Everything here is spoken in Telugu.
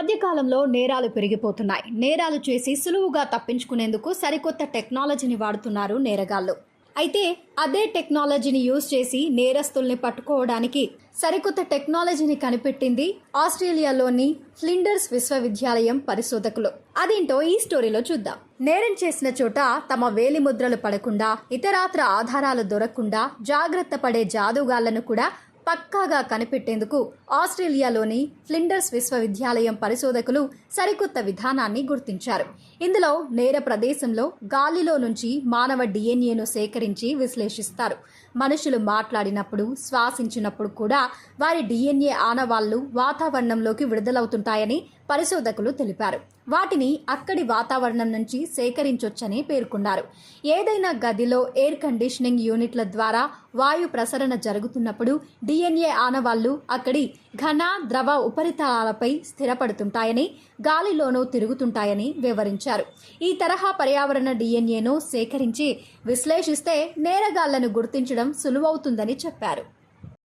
మధ్య కాలంలో నేరాలు పెరిగిపోతున్నాయి. నేరాలు చేసి సులువుగా తప్పించుకునేందుకు సరికొత్త టెక్నాలజీని వాడుతున్నారు నేరగాళ్లు. అయితే అదే టెక్నాలజీని యూజ్ చేసి నేరస్తుల్ని పట్టుకోవడానికి సరికొత్త టెక్నాలజీని కనిపెట్టింది ఆస్ట్రేలియాలోని ఫ్లిండర్స్ విశ్వవిద్యాలయం పరిశోధకులు. అదేంటో ఈ స్టోరీలో చూద్దాం. నేరం చేసిన చోట తమ వేలిముద్రలు పడకుండా, ఇతరాత్ర ఆధారాలు దొరకకుండా జాగ్రత్త పడే జాదుగాళ్లను కూడా పక్కాగా కనిపెట్టేందుకు ఆస్ట్రేలియాలోని ఫ్లిండర్స్ విశ్వవిద్యాలయం పరిశోధకులు సరికొత్త విధానాన్ని గుర్తించారు. ఇందులో నేర ప్రదేశంలో గాలిలో నుంచి మానవ డిఎన్ఏను సేకరించి విశ్లేషిస్తారు. మనుషులు మాట్లాడినప్పుడు, శ్వాసించినప్పుడు కూడా వారి డిఎన్ఏ ఆనవాళ్లు వాతావరణంలోకి విడుదలవుతుంటాయని పరిశోధకులు తెలిపారు. వాటిని అక్కడి వాతావరణం నుంచి సేకరించొచ్చని పేర్కొన్నారు. ఏదైనా గదిలో ఎయిర్ కండిషనింగ్ యూనిట్ల ద్వారా వాయు ప్రసరణ జరుగుతున్నప్పుడు డిఎన్ఏ ఆనవాళ్లు అక్కడి ఘన, ద్రవ ఉపరితలాలపై స్థిరపడుతుంటాయని, గాలిలోనూ తిరుగుతుంటాయని వివరించారు. ఈ తరహా పర్యావరణ డిఎన్ఏను సేకరించి విశ్లేషిస్తే నేరగాళ్లను గుర్తించడం సులువవుతుందని చెప్పారు.